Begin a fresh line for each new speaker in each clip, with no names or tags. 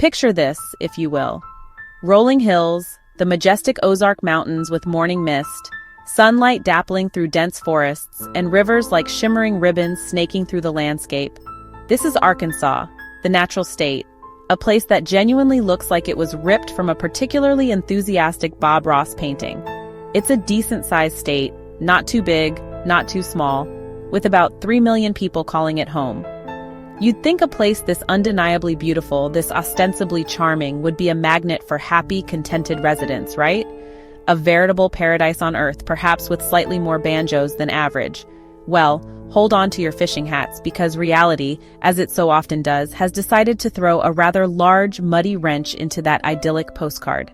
Picture this, if you will. Rolling hills, the majestic Ozark Mountains with morning mist, sunlight dappling through dense forests, and rivers like shimmering ribbons snaking through the landscape. This is Arkansas, the natural state, a place that genuinely looks like it was ripped from a particularly enthusiastic Bob Ross painting. It's a decent-sized state, not too big, not too small, with about 3 million people calling it home. You'd think a place this undeniably beautiful, this ostensibly charming, would be a magnet for happy, contented residents, right? A veritable paradise on earth, perhaps with slightly more banjos than average. Well, hold on to your fishing hats, because reality, as it so often does, has decided to throw a rather large, muddy wrench into that idyllic postcard.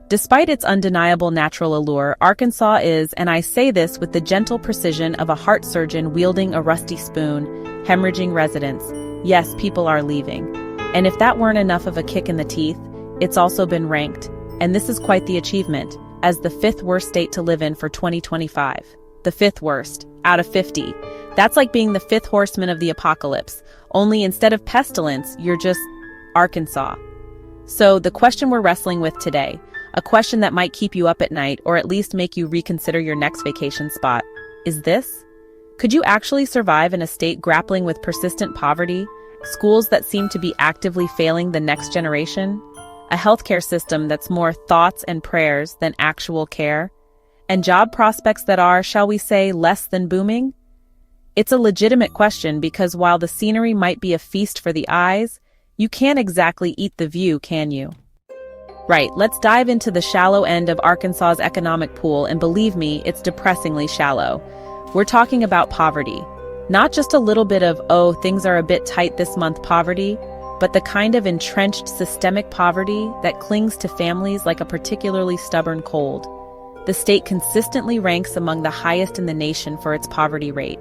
Despite its undeniable natural allure, Arkansas is, and I say this with the gentle precision of a heart surgeon wielding a rusty spoon, hemorrhaging residents. Yes, people are leaving. And if that weren't enough of a kick in the teeth, it's also been ranked, and this is quite the achievement, as the 5th worst state to live in for 2025. The 5th worst, out of 50. That's like being the 5th horseman of the apocalypse, only instead of pestilence, you're just Arkansas. So the question we're wrestling with today, a question that might keep you up at night or at least make you reconsider your next vacation spot, is this: could you actually survive in a state grappling with persistent poverty, schools that seem to be actively failing the next generation, a healthcare system that's more thoughts and prayers than actual care, and job prospects that are, shall we say, less than booming? It's a legitimate question because while the scenery might be a feast for the eyes, you can't exactly eat the view, can you? Right, let's dive into the shallow end of Arkansas's economic pool, and believe me, it's depressingly shallow. We're talking about poverty. Not just a little bit of, oh, things are a bit tight this month poverty, but the kind of entrenched systemic poverty that clings to families like a particularly stubborn cold. The state consistently ranks among the highest in the nation for its poverty rate.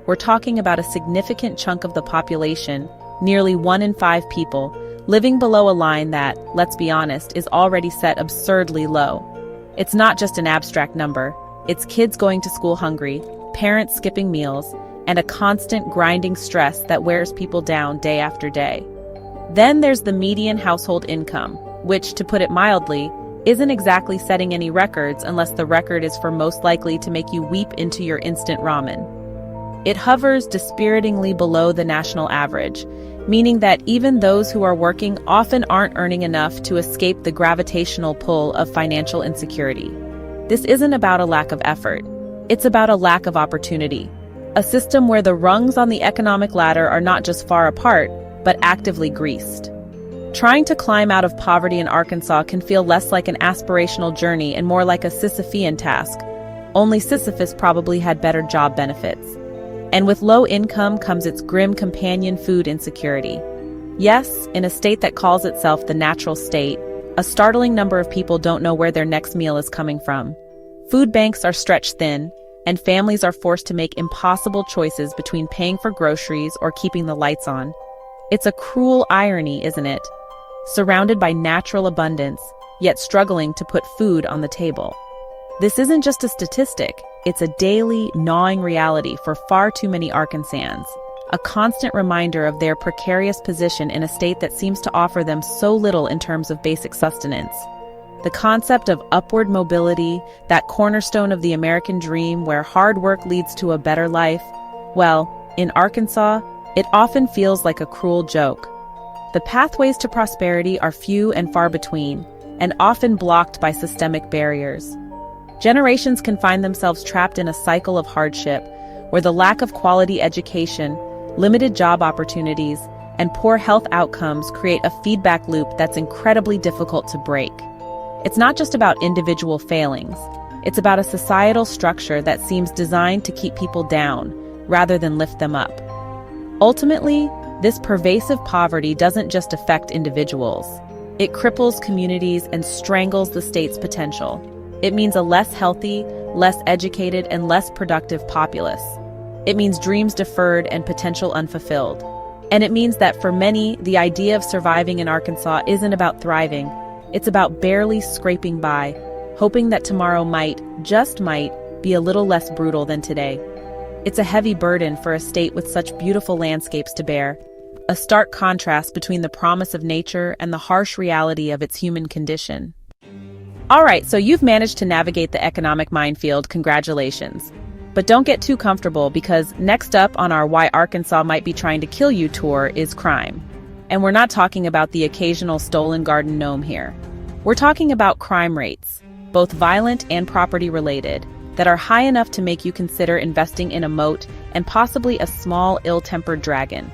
We're talking about a significant chunk of the population, nearly 1 in 5 people, living below a line that, let's be honest, is already set absurdly low. It's not just an abstract number. It's kids going to school hungry, parents skipping meals, and a constant grinding stress that wears people down day after day. Then there's the median household income, which, to put it mildly, isn't exactly setting any records unless the record is for most likely to make you weep into your instant ramen. It hovers dispiritingly below the national average, meaning that even those who are working often aren't earning enough to escape the gravitational pull of financial insecurity. This isn't about a lack of effort. It's about a lack of opportunity. A system where the rungs on the economic ladder are not just far apart, but actively greased. Trying to climb out of poverty in Arkansas can feel less like an aspirational journey and more like a Sisyphean task. Only Sisyphus probably had better job benefits. And with low income comes its grim companion, food insecurity. Yes, in a state that calls itself the natural state, a startling number of people don't know where their next meal is coming from. Food banks are stretched thin, and families are forced to make impossible choices between paying for groceries or keeping the lights on. It's a cruel irony, isn't it? Surrounded by natural abundance, yet struggling to put food on the table. This isn't just a statistic, it's a daily, gnawing reality for far too many Arkansans, a constant reminder of their precarious position in a state that seems to offer them so little in terms of basic sustenance. The concept of upward mobility, that cornerstone of the American dream where hard work leads to a better life, well, in Arkansas, it often feels like a cruel joke. The pathways to prosperity are few and far between, and often blocked by systemic barriers. Generations can find themselves trapped in a cycle of hardship, where the lack of quality education, limited job opportunities, and poor health outcomes create a feedback loop that's incredibly difficult to break. It's not just about individual failings. It's about a societal structure that seems designed to keep people down, rather than lift them up. Ultimately, this pervasive poverty doesn't just affect individuals. It cripples communities and strangles the state's potential. It means a less healthy, less educated, and less productive populace. It means dreams deferred and potential unfulfilled. And it means that for many, the idea of surviving in Arkansas isn't about thriving. It's about barely scraping by, hoping that tomorrow might, just might, be a little less brutal than today. It's a heavy burden for a state with such beautiful landscapes to bear. a stark contrast between the promise of nature and the harsh reality of its human condition. Alright, so you've managed to navigate the economic minefield, congratulations. But don't get too comfortable because next up on our Why Arkansas Might Be Trying to Kill You tour is crime. And we're not talking about the occasional stolen garden gnome here. We're talking about crime rates, both violent and property-related, that are high enough to make you consider investing in a moat and possibly a small, ill-tempered dragon.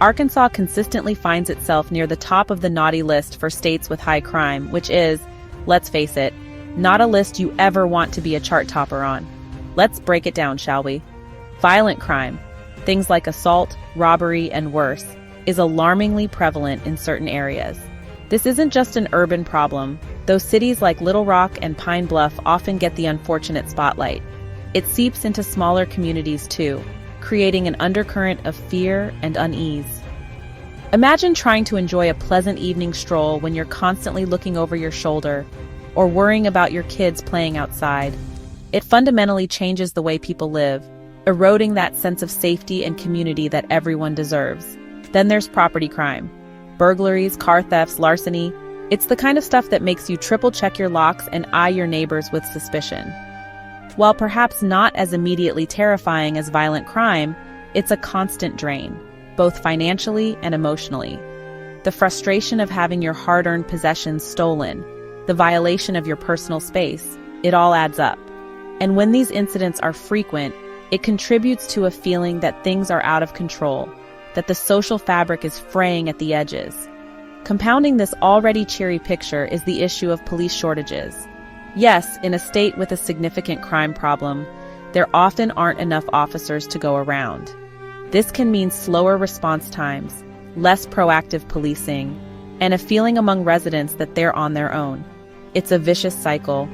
Arkansas consistently finds itself near the top of the naughty list for states with high crime, which is, let's face it, not a list you ever want to be a chart topper on. Let's break it down, shall we? Violent crime, things like assault, robbery, and worse, is alarmingly prevalent in certain areas. This isn't just an urban problem, though cities like Little Rock and Pine Bluff often get the unfortunate spotlight. It seeps into smaller communities too, creating an undercurrent of fear and unease. Imagine trying to enjoy a pleasant evening stroll when you're constantly looking over your shoulder or worrying about your kids playing outside. It fundamentally changes the way people live, eroding that sense of safety and community that everyone deserves. Then there's property crime. Burglaries, car thefts, larceny. It's the kind of stuff that makes you triple-check your locks and eye your neighbors with suspicion. While perhaps not as immediately terrifying as violent crime, it's a constant drain, both financially and emotionally. The frustration of having your hard-earned possessions stolen, the violation of your personal space, it all adds up. And when these incidents are frequent, it contributes to a feeling that things are out of control, that the social fabric is fraying at the edges. Compounding this already cheery picture is the issue of police shortages. Yes, in a state with a significant crime problem, there often aren't enough officers to go around. This can mean slower response times, less proactive policing, and a feeling among residents that they're on their own. It's a vicious cycle.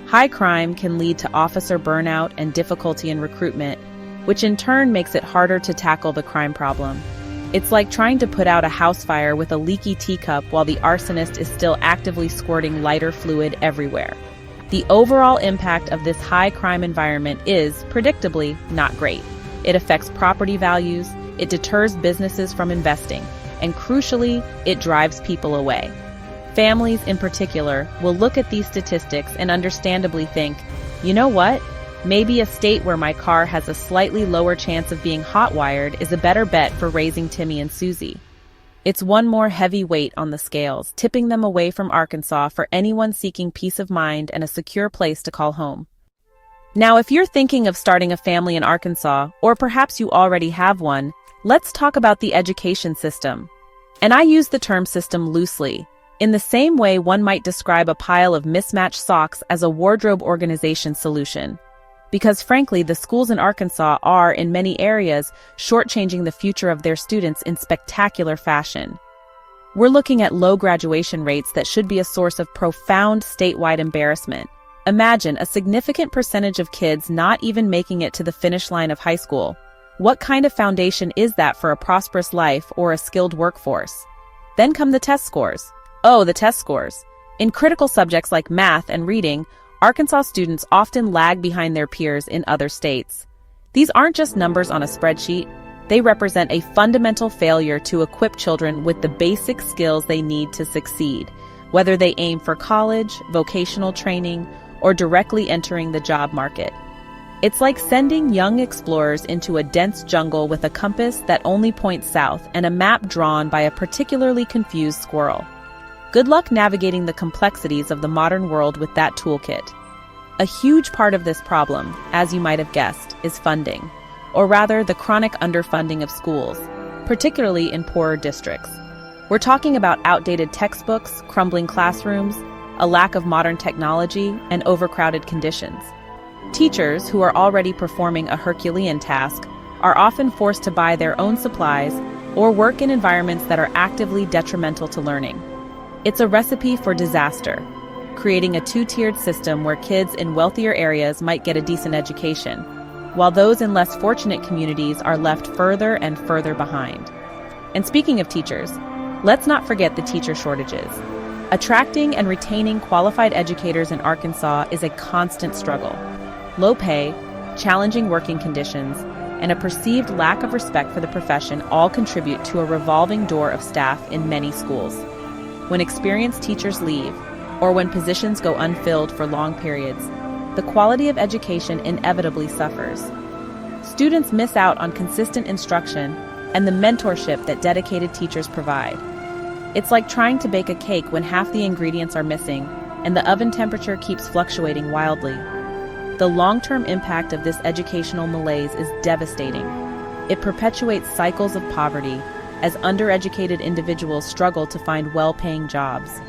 High crime can lead to officer burnout and difficulty in recruitment, which in turn makes it harder to tackle the crime problem. It's like trying to put out a house fire with a leaky teacup while the arsonist is still actively squirting lighter fluid everywhere. The overall impact of this high crime environment is, predictably, not great. It affects property values, it deters businesses from investing, and crucially, it drives people away. Families, in particular, will look at these statistics and understandably think, you know what? Maybe a state where my car has a slightly lower chance of being hot-wired is a better bet for raising Timmy and Susie. It's one more heavy weight on the scales, tipping them away from Arkansas for anyone seeking peace of mind and a secure place to call home. Now, if you're thinking of starting a family in Arkansas, or perhaps you already have one, let's talk about the education system. And I use the term system loosely. In the same way one might describe a pile of mismatched socks as a wardrobe organization solution. Because frankly, the schools in Arkansas are, in many areas, shortchanging the future of their students in spectacular fashion. We're looking at low graduation rates that should be a source of profound statewide embarrassment. Imagine a significant percentage of kids not even making it to the finish line of high school. What kind of foundation is that for a prosperous life or a skilled workforce? Then come the test scores. Oh, the test scores. In critical subjects like math and reading, Arkansas students often lag behind their peers in other states. These aren't just numbers on a spreadsheet. They represent a fundamental failure to equip children with the basic skills they need to succeed, whether they aim for college, vocational training, or directly entering the job market. It's like sending young explorers into a dense jungle with a compass that only points south and a map drawn by a particularly confused squirrel. Good luck navigating the complexities of the modern world with that toolkit. A huge part of this problem, as you might have guessed, is funding, or rather the chronic underfunding of schools, particularly in poorer districts. We're talking about outdated textbooks, crumbling classrooms, a lack of modern technology, and overcrowded conditions. Teachers, who are already performing a Herculean task, are often forced to buy their own supplies or work in environments that are actively detrimental to learning. It's a recipe for disaster, creating a two-tiered system where kids in wealthier areas might get a decent education, while those in less fortunate communities are left further and further behind. And speaking of teachers, let's not forget the teacher shortages. Attracting and retaining qualified educators in Arkansas is a constant struggle. Low pay, challenging working conditions, and a perceived lack of respect for the profession all contribute to a revolving door of staff in many schools. When experienced teachers leave, or when positions go unfilled for long periods, the quality of education inevitably suffers. Students miss out on consistent instruction and the mentorship that dedicated teachers provide. It's like trying to bake a cake when half the ingredients are missing and the oven temperature keeps fluctuating wildly. The long-term impact of this educational malaise is devastating. It perpetuates cycles of poverty as undereducated individuals struggle to find well-paying jobs.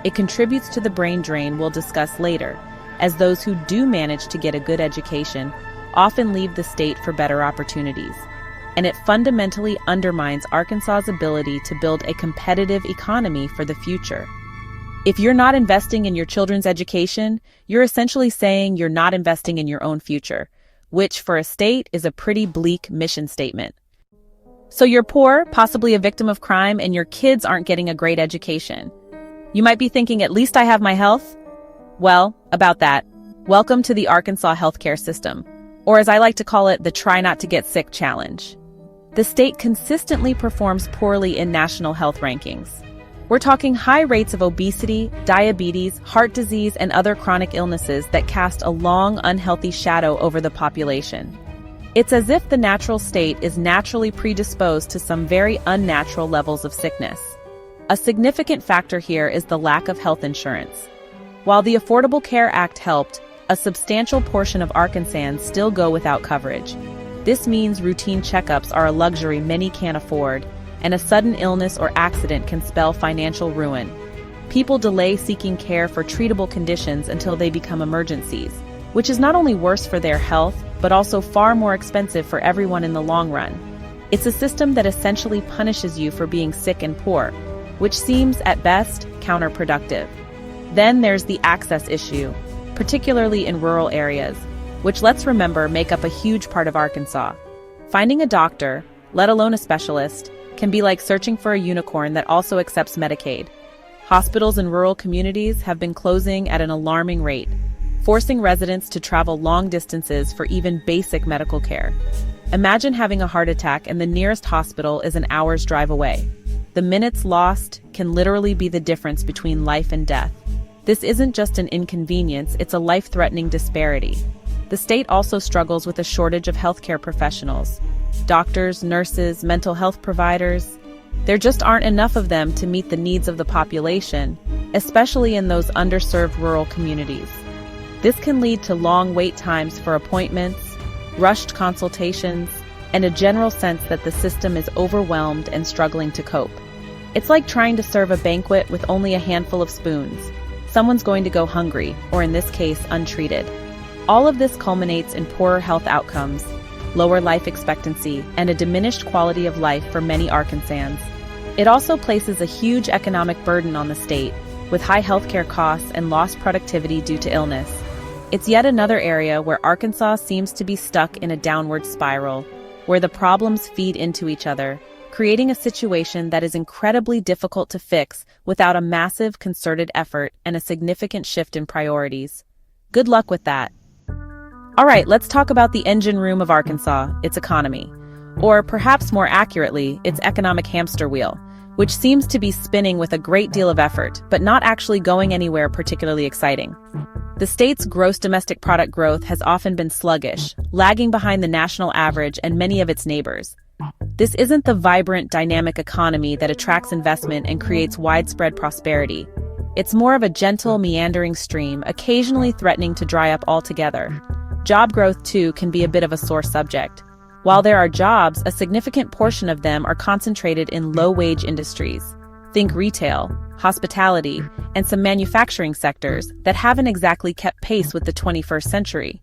It contributes to the brain drain we'll discuss later, as those who do manage to get a good education often leave the state for better opportunities. And it fundamentally undermines Arkansas's ability to build a competitive economy for the future. If you're not investing in your children's education, you're essentially saying you're not investing in your own future, which for a state is a pretty bleak mission statement. So you're poor, possibly a victim of crime, and your kids aren't getting a great education. You might be thinking, at least I have my health? Well, about that, welcome to the Arkansas healthcare system, or as I like to call it, the Try Not to Get Sick Challenge. The state consistently performs poorly in national health rankings. We're talking high rates of obesity, diabetes, heart disease, and other chronic illnesses that cast a long, unhealthy shadow over the population. It's as if the natural state is naturally predisposed to some very unnatural levels of sickness. A significant factor here is the lack of health insurance. While the Affordable Care Act helped, a substantial portion of Arkansans still go without coverage. This means routine checkups are a luxury many can't afford, and a sudden illness or accident can spell financial ruin. People delay seeking care for treatable conditions until they become emergencies, which is not only worse for their health, but also far more expensive for everyone in the long run. It's a system that essentially punishes you for being sick and poor, which seems, at best, counterproductive. Then there's the access issue, particularly in rural areas, which, let's remember, make up a huge part of Arkansas. Finding a doctor, let alone a specialist, can be like searching for a unicorn that also accepts Medicaid. Hospitals in rural communities have been closing at an alarming rate, forcing residents to travel long distances for even basic medical care. Imagine having a heart attack and the nearest hospital is an hour's drive away. The minutes lost can literally be the difference between life and death. This isn't just an inconvenience, it's a life-threatening disparity. The state also struggles with a shortage of healthcare professionals. Doctors, nurses, mental health providers. There just aren't enough of them to meet the needs of the population, especially in those underserved rural communities. This can lead to long wait times for appointments, rushed consultations, and a general sense that the system is overwhelmed and struggling to cope. It's like trying to serve a banquet with only a handful of spoons. Someone's going to go hungry, or in this case, untreated. All of this culminates in poorer health outcomes, lower life expectancy, and a diminished quality of life for many Arkansans. It also places a huge economic burden on the state, with high healthcare costs and lost productivity due to illness. It's yet another area where Arkansas seems to be stuck in a downward spiral, where the problems feed into each other, creating a situation that is incredibly difficult to fix without a massive concerted effort and a significant shift in priorities. Good luck with that. All right, let's talk about the engine room of Arkansas, its economy. Or perhaps more accurately, its economic hamster wheel, which seems to be spinning with a great deal of effort, but not actually going anywhere particularly exciting. The state's gross domestic product growth has often been sluggish, lagging behind the national average and many of its neighbors. This isn't the vibrant, dynamic economy that attracts investment and creates widespread prosperity. It's more of a gentle, meandering stream, occasionally threatening to dry up altogether. Job growth, too, can be a bit of a sore subject. While there are jobs, a significant portion of them are concentrated in low-wage industries. Think retail, hospitality, and some manufacturing sectors that haven't exactly kept pace with the 21st century.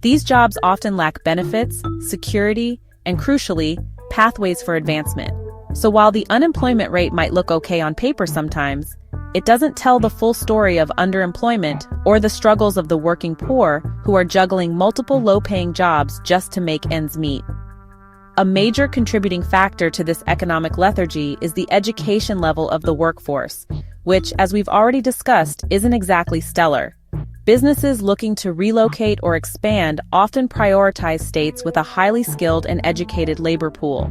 These jobs often lack benefits, security, and crucially, pathways for advancement. So while the unemployment rate might look okay on paper sometimes, it doesn't tell the full story of underemployment or the struggles of the working poor who are juggling multiple low-paying jobs just to make ends meet. A major contributing factor to this economic lethargy is the education level of the workforce, which, as we've already discussed, isn't exactly stellar. Businesses looking to relocate or expand often prioritize states with a highly skilled and educated labor pool.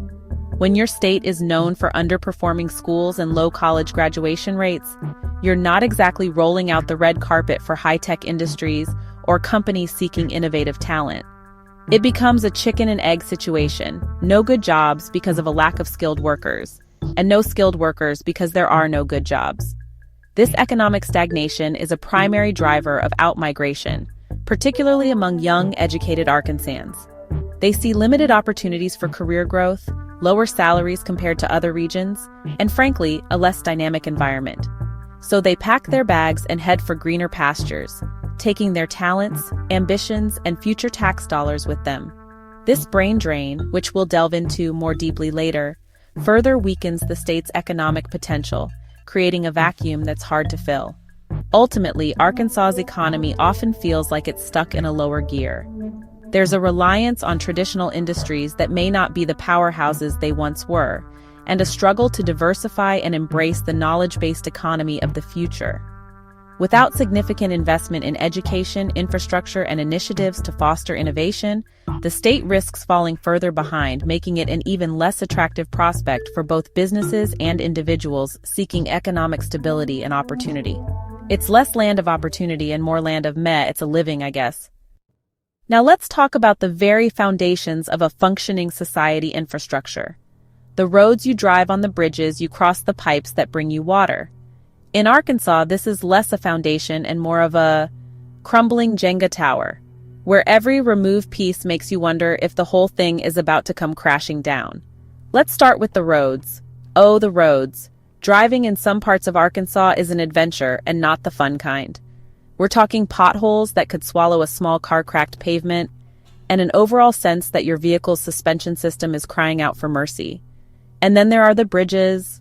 When your state is known for underperforming schools and low college graduation rates, you're not exactly rolling out the red carpet for high-tech industries or companies seeking innovative talent. It becomes a chicken and egg situation: no good jobs because of a lack of skilled workers, and no skilled workers because there are no good jobs. This economic stagnation is a primary driver of outmigration, particularly among young, educated Arkansans. They see limited opportunities for career growth, lower salaries compared to other regions, and frankly, a less dynamic environment. So they pack their bags and head for greener pastures, taking their talents, ambitions, and future tax dollars with them. This brain drain, which we'll delve into more deeply later, further weakens the state's economic potential, creating a vacuum that's hard to fill. Ultimately, Arkansas's economy often feels like it's stuck in a lower gear. There's a reliance on traditional industries that may not be the powerhouses they once were, and a struggle to diversify and embrace the knowledge-based economy of the future. Without significant investment in education, infrastructure, and initiatives to foster innovation, the state risks falling further behind, making it an even less attractive prospect for both businesses and individuals seeking economic stability and opportunity. It's less land of opportunity and more land of meh, it's a living, I guess. Now let's talk about the very foundations of a functioning society infrastructure. The roads you drive on, the bridges you cross, the pipes that bring you water. In Arkansas, this is less a foundation and more of a crumbling Jenga tower, where every removed piece makes you wonder if the whole thing is about to come crashing down. Let's start with the roads. Oh, the roads. Driving in some parts of Arkansas is an adventure, and not the fun kind. We're talking potholes that could swallow a small car-cracked pavement, and an overall sense that your vehicle's suspension system is crying out for mercy. And then there are the bridges.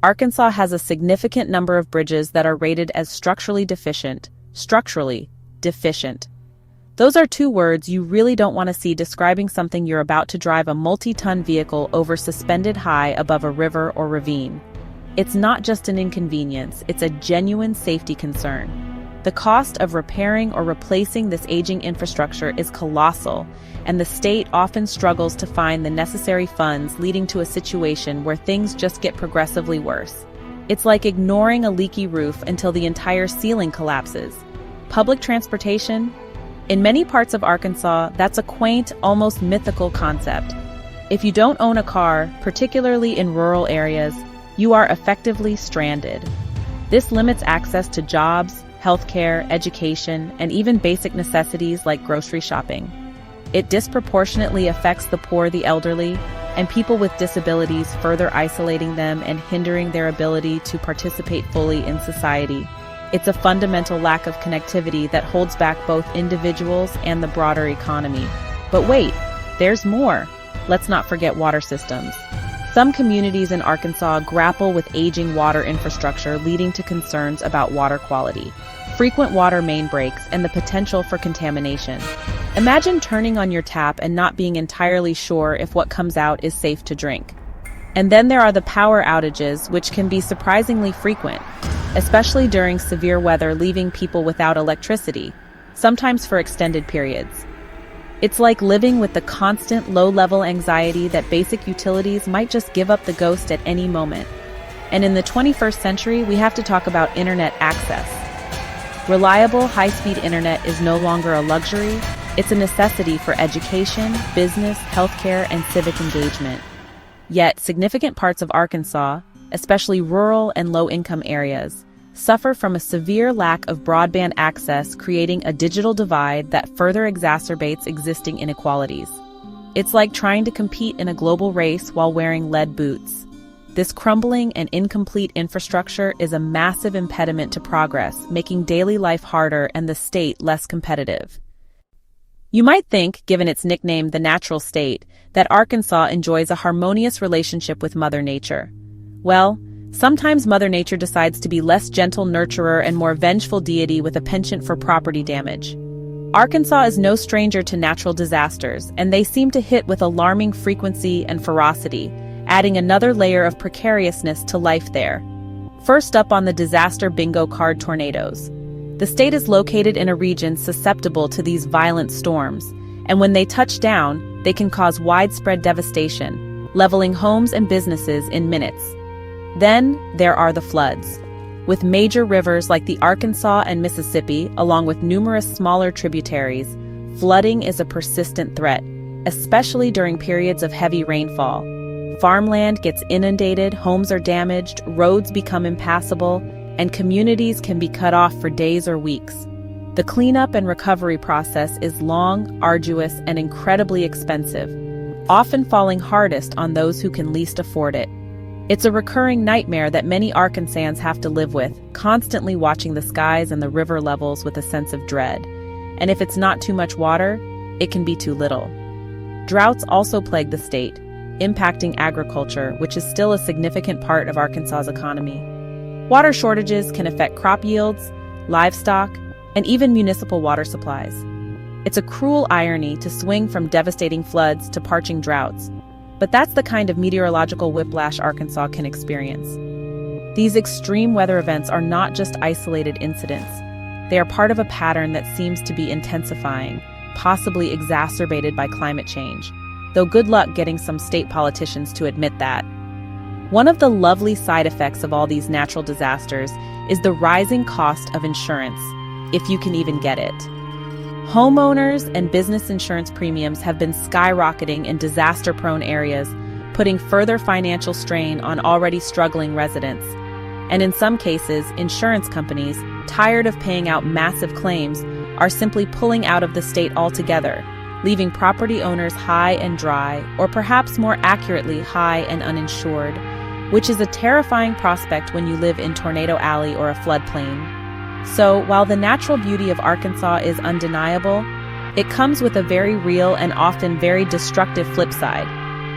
Arkansas has a significant number of bridges that are rated as structurally deficient. Structurally deficient. Those are two words you really don't want to see describing something you're about to drive a multi-ton vehicle over suspended high above a river or ravine. It's not just an inconvenience, it's a genuine safety concern. The cost of repairing or replacing this aging infrastructure is colossal, and the state often struggles to find the necessary funds, leading to a situation where things just get progressively worse. It's like ignoring a leaky roof until the entire ceiling collapses. Public transportation? In many parts of Arkansas, that's a quaint, almost mythical concept. If you don't own a car, particularly in rural areas, you are effectively stranded. This limits access to jobs, healthcare, education, and even basic necessities like grocery shopping. It disproportionately affects the poor, the elderly, and people with disabilities, further isolating them and hindering their ability to participate fully in society. It's a fundamental lack of connectivity that holds back both individuals and the broader economy. But wait, there's more. Let's not forget water systems. Some communities in Arkansas grapple with aging water infrastructure, leading to concerns about water quality, frequent water main breaks, and the potential for contamination. Imagine turning on your tap and not being entirely sure if what comes out is safe to drink. And then there are the power outages, which can be surprisingly frequent, especially during severe weather, leaving people without electricity, sometimes for extended periods. It's like living with the constant low-level anxiety that basic utilities might just give up the ghost at any moment. And in the 21st century, we have to talk about internet access. Reliable, high-speed internet is no longer a luxury, it's a necessity for education, business, healthcare, and civic engagement. Yet, significant parts of Arkansas, especially rural and low-income areas, suffer from a severe lack of broadband access, creating a digital divide that further exacerbates existing inequalities. It's like trying to compete in a global race while wearing lead boots. This crumbling and incomplete infrastructure is a massive impediment to progress, making daily life harder and the state less competitive. You might think, given its nickname, the natural state, that Arkansas enjoys a harmonious relationship with Mother Nature. Well, sometimes Mother Nature decides to be less gentle nurturer and more vengeful deity with a penchant for property damage. Arkansas is no stranger to natural disasters, and they seem to hit with alarming frequency and ferocity, adding another layer of precariousness to life there. First up on the disaster bingo card: tornadoes. The state is located in a region susceptible to these violent storms, and when they touch down, they can cause widespread devastation, leveling homes and businesses in minutes. Then, there are the floods. With major rivers like the Arkansas and Mississippi, along with numerous smaller tributaries, flooding is a persistent threat, especially during periods of heavy rainfall. Farmland gets inundated, homes are damaged, roads become impassable, and communities can be cut off for days or weeks. The cleanup and recovery process is long, arduous, and incredibly expensive, often falling hardest on those who can least afford it. It's a recurring nightmare that many Arkansans have to live with, constantly watching the skies and the river levels with a sense of dread. And if it's not too much water, it can be too little. Droughts also plague the state, impacting agriculture, which is still a significant part of Arkansas's economy. Water shortages can affect crop yields, livestock, and even municipal water supplies. It's a cruel irony to swing from devastating floods to parching droughts, but that's the kind of meteorological whiplash Arkansas can experience. These extreme weather events are not just isolated incidents. They are part of a pattern that seems to be intensifying, possibly exacerbated by climate change, though good luck getting some state politicians to admit that. One of the lovely side effects of all these natural disasters is the rising cost of insurance, if you can even get it. Homeowners and business insurance premiums have been skyrocketing in disaster-prone areas, putting further financial strain on already struggling residents. And in some cases, insurance companies, tired of paying out massive claims, are simply pulling out of the state altogether, leaving property owners high and dry, or perhaps more accurately, high and uninsured, which is a terrifying prospect when you live in Tornado Alley or a floodplain. So, while the natural beauty of Arkansas is undeniable, it comes with a very real and often very destructive flip side.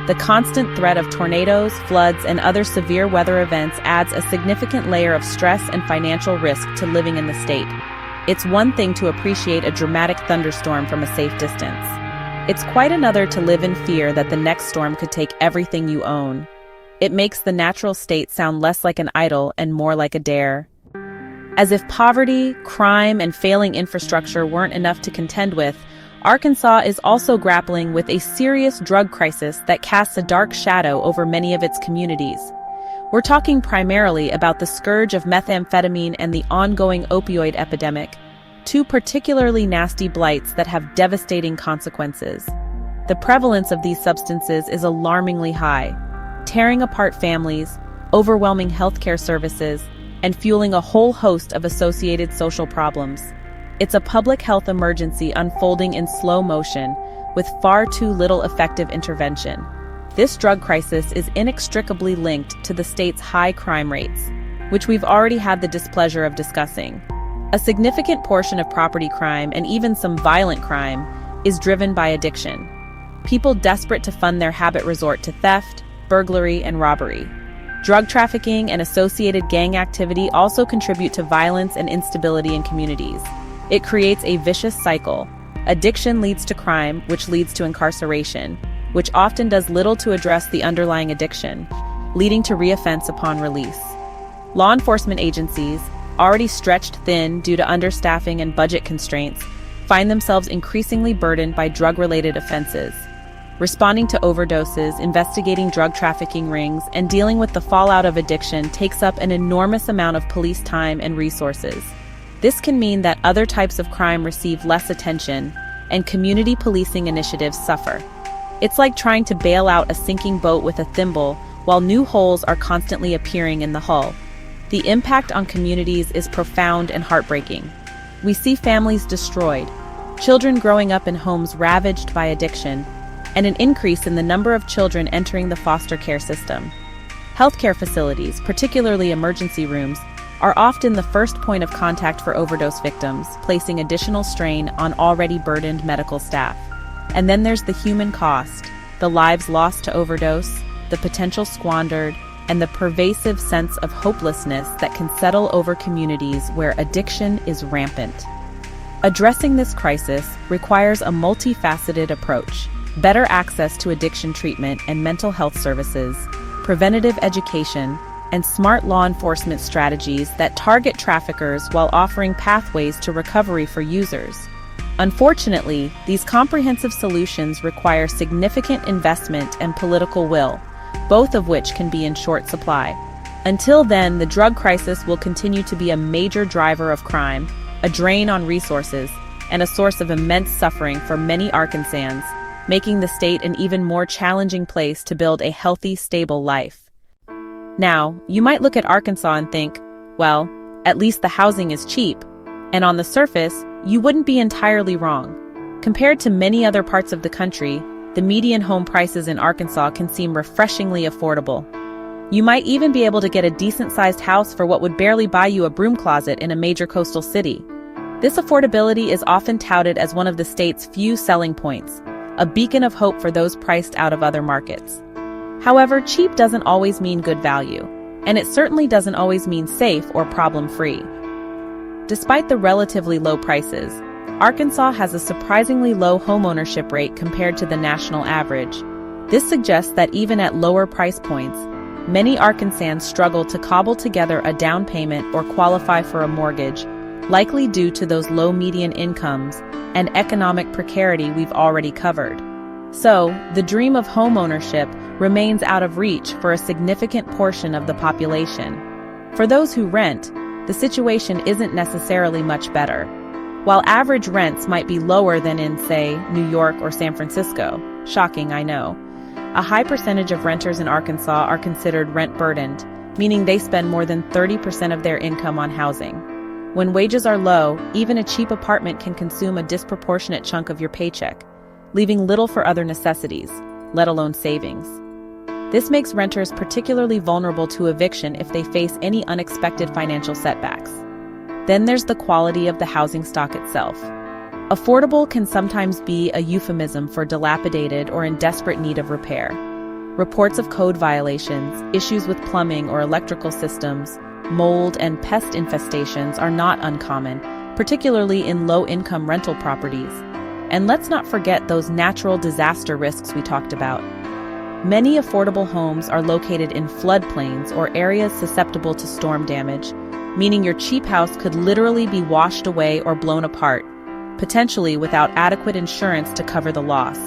The constant threat of tornadoes, floods, and other severe weather events adds a significant layer of stress and financial risk to living in the state. It's one thing to appreciate a dramatic thunderstorm from a safe distance. It's quite another to live in fear that the next storm could take everything you own. It makes the natural state sound less like an idol and more like a dare. As if poverty, crime, and failing infrastructure weren't enough to contend with, Arkansas is also grappling with a serious drug crisis that casts a dark shadow over many of its communities. We're talking primarily about the scourge of methamphetamine and the ongoing opioid epidemic, two particularly nasty blights that have devastating consequences. The prevalence of these substances is alarmingly high, tearing apart families, overwhelming healthcare services, and fueling a whole host of associated social problems. It's a public health emergency unfolding in slow motion, with far too little effective intervention. This drug crisis is inextricably linked to the state's high crime rates, which we've already had the displeasure of discussing. A significant portion of property crime, and even some violent crime, is driven by addiction. People desperate to fund their habit resort to theft, burglary, and robbery. Drug trafficking and associated gang activity also contribute to violence and instability in communities. It creates a vicious cycle. Addiction leads to crime, which leads to incarceration, which often does little to address the underlying addiction, leading to reoffense upon release. Law enforcement agencies, already stretched thin due to understaffing and budget constraints, find themselves increasingly burdened by drug-related offenses. Responding to overdoses, investigating drug trafficking rings, and dealing with the fallout of addiction takes up an enormous amount of police time and resources. This can mean that other types of crime receive less attention, and community policing initiatives suffer. It's like trying to bail out a sinking boat with a thimble while new holes are constantly appearing in the hull. The impact on communities is profound and heartbreaking. We see families destroyed, children growing up in homes ravaged by addiction, and an increase in the number of children entering the foster care system. Healthcare facilities, particularly emergency rooms, are often the first point of contact for overdose victims, placing additional strain on already burdened medical staff. And then there's the human cost, the lives lost to overdose, the potential squandered, and the pervasive sense of hopelessness that can settle over communities where addiction is rampant. Addressing this crisis requires a multifaceted approach: better access to addiction treatment and mental health services, preventative education, and smart law enforcement strategies that target traffickers while offering pathways to recovery for users. Unfortunately, these comprehensive solutions require significant investment and political will, both of which can be in short supply. Until then, the drug crisis will continue to be a major driver of crime, a drain on resources, and a source of immense suffering for many Arkansans, making the state an even more challenging place to build a healthy, stable life. Now, you might look at Arkansas and think, well, at least the housing is cheap, and on the surface, you wouldn't be entirely wrong. Compared to many other parts of the country, the median home prices in Arkansas can seem refreshingly affordable. You might even be able to get a decent-sized house for what would barely buy you a broom closet in a major coastal city. This affordability is often touted as one of the state's few selling points, a beacon of hope for those priced out of other markets. However, cheap doesn't always mean good value, and it certainly doesn't always mean safe or problem-free. Despite the relatively low prices, Arkansas has a surprisingly low homeownership rate compared to the national average. This suggests that even at lower price points, many Arkansans struggle to cobble together a down payment or qualify for a mortgage, likely due to those low median incomes and economic precarity we've already covered. So, the dream of homeownership remains out of reach for a significant portion of the population. For those who rent, the situation isn't necessarily much better. While average rents might be lower than in, say, New York or San Francisco, shocking, I know, a high percentage of renters in Arkansas are considered rent-burdened, meaning they spend more than 30% of their income on housing. When wages are low, even a cheap apartment can consume a disproportionate chunk of your paycheck, leaving little for other necessities, let alone savings. This makes renters particularly vulnerable to eviction if they face any unexpected financial setbacks. Then there's the quality of the housing stock itself. Affordable can sometimes be a euphemism for dilapidated or in desperate need of repair. Reports of code violations, issues with plumbing or electrical systems, mold and pest infestations are not uncommon, particularly in low-income rental properties. And let's not forget those natural disaster risks we talked about. Many affordable homes are located in floodplains or areas susceptible to storm damage, meaning your cheap house could literally be washed away or blown apart, potentially without adequate insurance to cover the loss.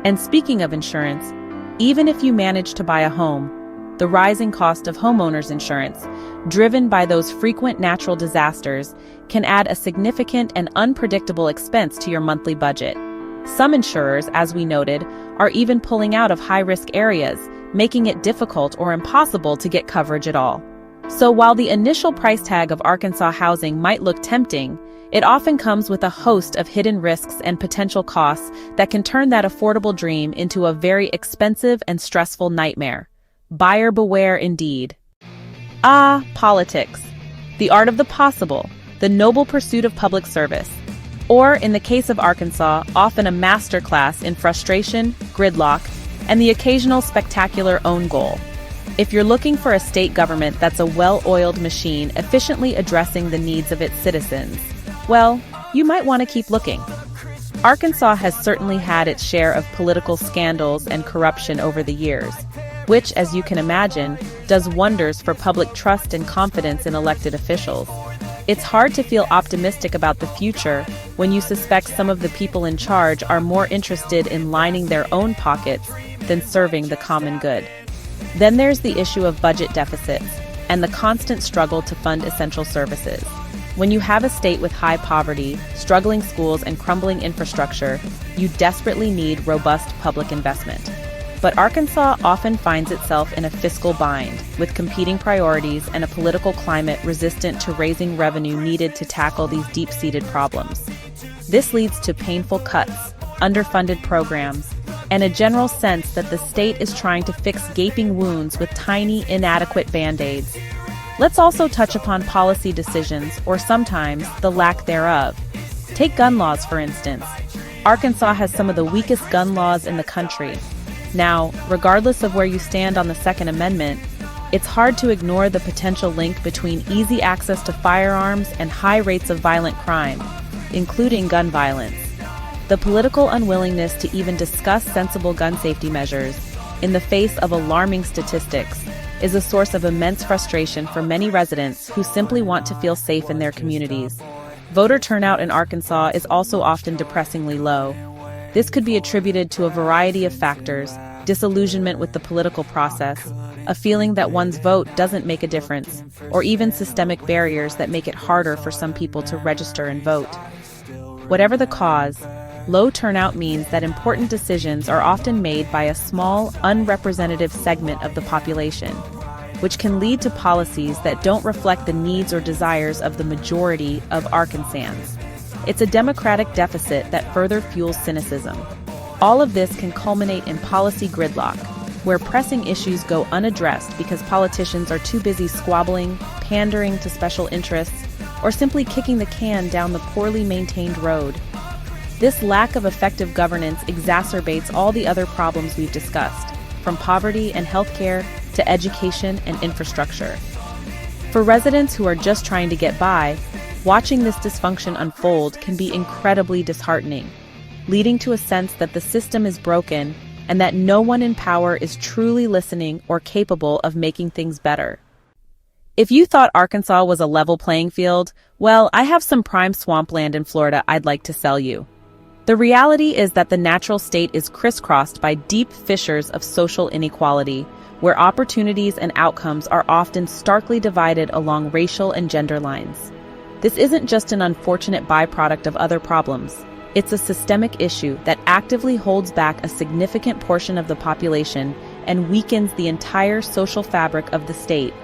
And speaking of insurance, even if you manage to buy a home, the rising cost of homeowners insurance, driven by those frequent natural disasters, can add a significant and unpredictable expense to your monthly budget. Some insurers, as we noted, are even pulling out of high-risk areas, making it difficult or impossible to get coverage at all. So while the initial price tag of Arkansas housing might look tempting, it often comes with a host of hidden risks and potential costs that can turn that affordable dream into a very expensive and stressful nightmare. Buyer beware indeed. Ah, politics. The art of the possible, the noble pursuit of public service. Or, in the case of Arkansas, often a masterclass in frustration, gridlock, and the occasional spectacular own goal. If you're looking for a state government that's a well-oiled machine efficiently addressing the needs of its citizens, well, you might want to keep looking. Arkansas has certainly had its share of political scandals and corruption over the years, which, as you can imagine, does wonders for public trust and confidence in elected officials. It's hard to feel optimistic about the future when you suspect some of the people in charge are more interested in lining their own pockets than serving the common good. Then there's the issue of budget deficits and the constant struggle to fund essential services. When you have a state with high poverty, struggling schools, and crumbling infrastructure, you desperately need robust public investment. But Arkansas often finds itself in a fiscal bind, with competing priorities and a political climate resistant to raising revenue needed to tackle these deep-seated problems. This leads to painful cuts, underfunded programs, and a general sense that the state is trying to fix gaping wounds with tiny, inadequate band-aids. Let's also touch upon policy decisions, or sometimes the lack thereof. Take gun laws, for instance. Arkansas has some of the weakest gun laws in the country. Now, regardless of where you stand on the Second Amendment, it's hard to ignore the potential link between easy access to firearms and high rates of violent crime, including gun violence. The political unwillingness to even discuss sensible gun safety measures, in the face of alarming statistics, is a source of immense frustration for many residents who simply want to feel safe in their communities. Voter turnout in Arkansas is also often depressingly low. This could be attributed to a variety of factors: disillusionment with the political process, a feeling that one's vote doesn't make a difference, or even systemic barriers that make it harder for some people to register and vote. Whatever the cause, low turnout means that important decisions are often made by a small, unrepresentative segment of the population, which can lead to policies that don't reflect the needs or desires of the majority of Arkansans. It's a democratic deficit that further fuels cynicism. All of this can culminate in policy gridlock, where pressing issues go unaddressed because politicians are too busy squabbling, pandering to special interests, or simply kicking the can down the poorly maintained road. This lack of effective governance exacerbates all the other problems we've discussed, from poverty and healthcare to education and infrastructure. For residents who are just trying to get by, watching this dysfunction unfold can be incredibly disheartening, leading to a sense that the system is broken and that no one in power is truly listening or capable of making things better. If you thought Arkansas was a level playing field, well, I have some prime swampland in Florida I'd like to sell you. The reality is that the natural state is crisscrossed by deep fissures of social inequality, where opportunities and outcomes are often starkly divided along racial and gender lines. This isn't just an unfortunate byproduct of other problems. It's a systemic issue that actively holds back a significant portion of the population and weakens the entire social fabric of the state.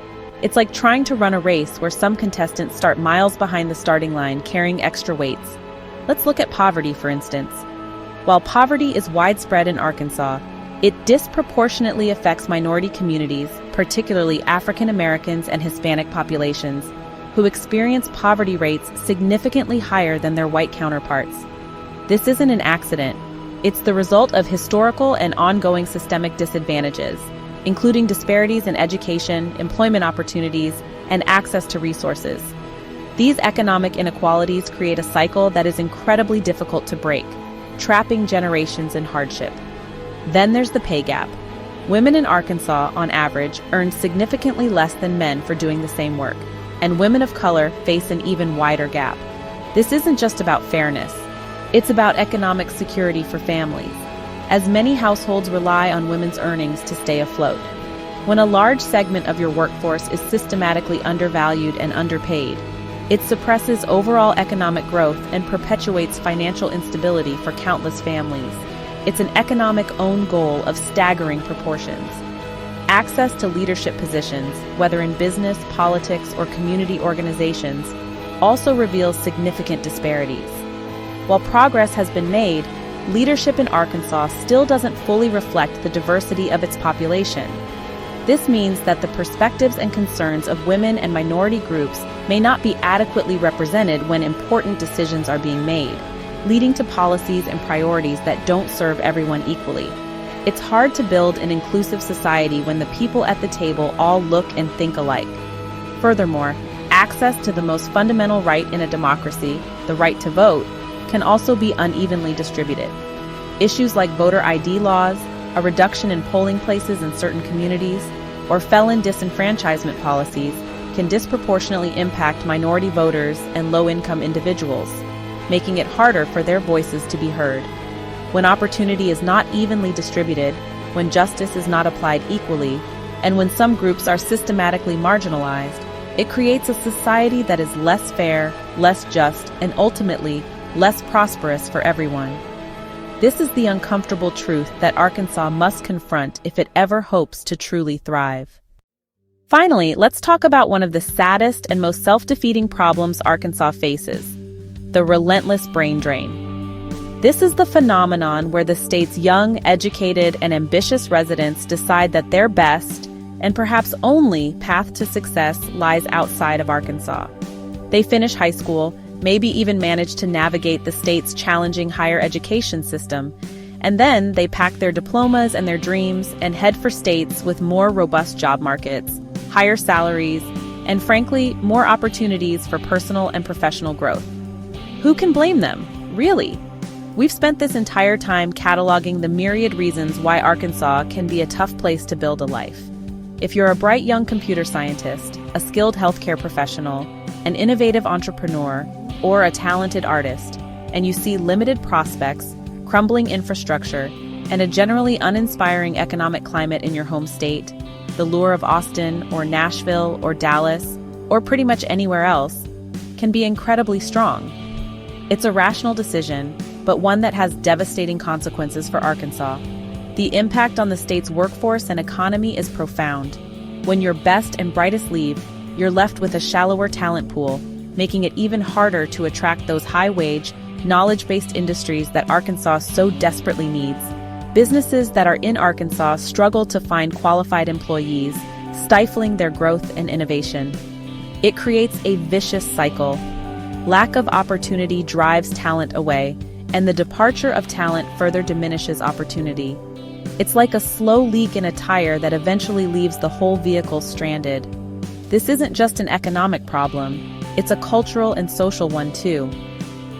It's like trying to run a race where some contestants start miles behind the starting line carrying extra weights. Let's look at poverty, for instance. While poverty is widespread in Arkansas, it disproportionately affects minority communities, particularly African Americans and Hispanic populations, who experience poverty rates significantly higher than their white counterparts. This isn't an accident. It's the result of historical and ongoing systemic disadvantages, including disparities in education, employment opportunities, and access to resources. These economic inequalities create a cycle that is incredibly difficult to break, trapping generations in hardship. Then there's the pay gap. Women in Arkansas, on average, earn significantly less than men for doing the same work, and women of color face an even wider gap. This isn't just about fairness. It's about economic security for families, as many households rely on women's earnings to stay afloat. When a large segment of your workforce is systematically undervalued and underpaid, it suppresses overall economic growth and perpetuates financial instability for countless families. It's an economic own goal of staggering proportions. Access to leadership positions, whether in business, politics, or community organizations, also reveals significant disparities. While progress has been made, leadership in Arkansas still doesn't fully reflect the diversity of its population. This means that the perspectives and concerns of women and minority groups may not be adequately represented when important decisions are being made, leading to policies and priorities that don't serve everyone equally. It's hard to build an inclusive society when the people at the table all look and think alike. Furthermore, access to the most fundamental right in a democracy, the right to vote, can also be unevenly distributed. Issues like voter ID laws, a reduction in polling places in certain communities, or felon disenfranchisement policies can disproportionately impact minority voters and low-income individuals, making it harder for their voices to be heard. When opportunity is not evenly distributed, when justice is not applied equally, and when some groups are systematically marginalized, it creates a society that is less fair, less just, and ultimately less prosperous for everyone. This is the uncomfortable truth that Arkansas must confront if it ever hopes to truly thrive. Finally, let's talk about one of the saddest and most self-defeating problems Arkansas faces: the relentless brain drain. This is the phenomenon where the state's young, educated, and ambitious residents decide that their best, and perhaps only, path to success lies outside of Arkansas. They finish high school, maybe even manage to navigate the state's challenging higher education system, and then they pack their diplomas and their dreams and head for states with more robust job markets, higher salaries, and frankly, more opportunities for personal and professional growth. Who can blame them, really? We've spent this entire time cataloging the myriad reasons why Arkansas can be a tough place to build a life. If you're a bright young computer scientist, a skilled healthcare professional, an innovative entrepreneur, or a talented artist, and you see limited prospects, crumbling infrastructure, and a generally uninspiring economic climate in your home state, the lure of Austin or Nashville or Dallas, or pretty much anywhere else, can be incredibly strong. It's a rational decision, but one that has devastating consequences for Arkansas. The impact on the state's workforce and economy is profound. When your best and brightest leave, you're left with a shallower talent pool, making it even harder to attract those high-wage, knowledge-based industries that Arkansas so desperately needs. Businesses that are in Arkansas struggle to find qualified employees, stifling their growth and innovation. It creates a vicious cycle. Lack of opportunity drives talent away, and the departure of talent further diminishes opportunity. It's like a slow leak in a tire that eventually leaves the whole vehicle stranded. This isn't just an economic problem, it's a cultural and social one too.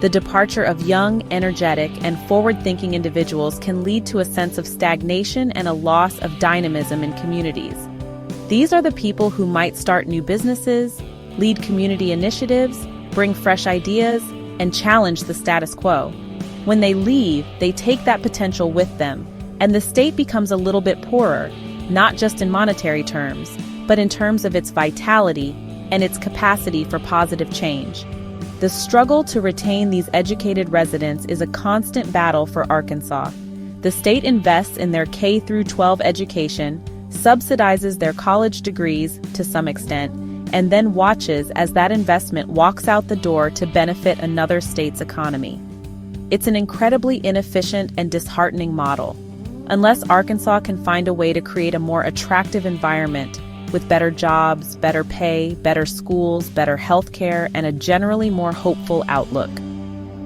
The departure of young, energetic, and forward-thinking individuals can lead to a sense of stagnation and a loss of dynamism in communities. These are the people who might start new businesses, lead community initiatives, bring fresh ideas, and challenge the status quo. When they leave, they take that potential with them, and the state becomes a little bit poorer, not just in monetary terms, but in terms of its vitality and its capacity for positive change. The struggle to retain these educated residents is a constant battle for Arkansas. The state invests in their K-12 education, subsidizes their college degrees to some extent, and then watches as that investment walks out the door to benefit another state's economy. It's an incredibly inefficient and disheartening model. Unless Arkansas can find a way to create a more attractive environment with better jobs, better pay, better schools, better healthcare, and a generally more hopeful outlook,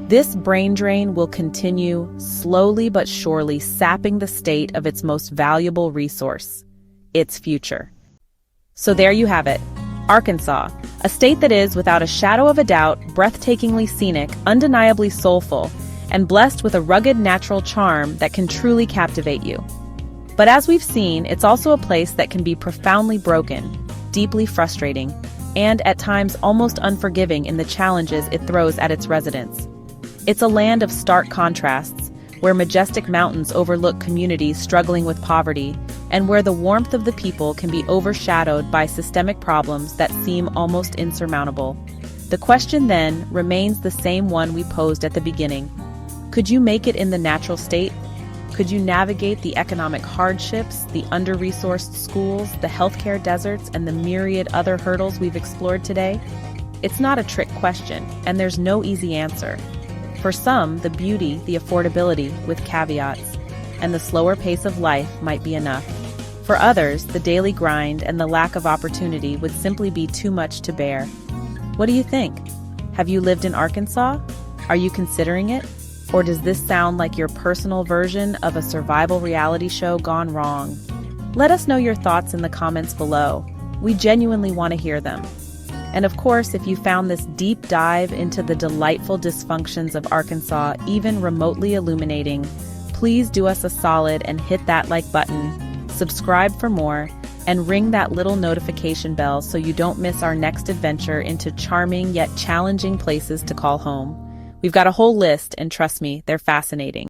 this brain drain will continue, slowly but surely sapping the state of its most valuable resource, its future. So there you have it, Arkansas, a state that is, without a shadow of a doubt, breathtakingly scenic, undeniably soulful, and blessed with a rugged natural charm that can truly captivate you. But as we've seen, it's also a place that can be profoundly broken, deeply frustrating, and at times almost unforgiving in the challenges it throws at its residents. It's a land of stark contrasts, where majestic mountains overlook communities struggling with poverty, and where the warmth of the people can be overshadowed by systemic problems that seem almost insurmountable. The question then remains the same one we posed at the beginning. Could you make it in the natural state? Could you navigate the economic hardships, the under-resourced schools, the healthcare deserts, and the myriad other hurdles we've explored today? It's not a trick question, and there's no easy answer. For some, the beauty, the affordability, with caveats, and the slower pace of life might be enough. For others, the daily grind and the lack of opportunity would simply be too much to bear. What do you think? Have you lived in Arkansas? Are you considering it? Or does this sound like your personal version of a survival reality show gone wrong? Let us know your thoughts in the comments below. We genuinely want to hear them. And of course, if you found this deep dive into the delightful dysfunctions of Arkansas even remotely illuminating, please do us a solid and hit that like button, subscribe for more, and ring that little notification bell so you don't miss our next adventure into charming yet challenging places to call home. We've got a whole list, and trust me, they're fascinating.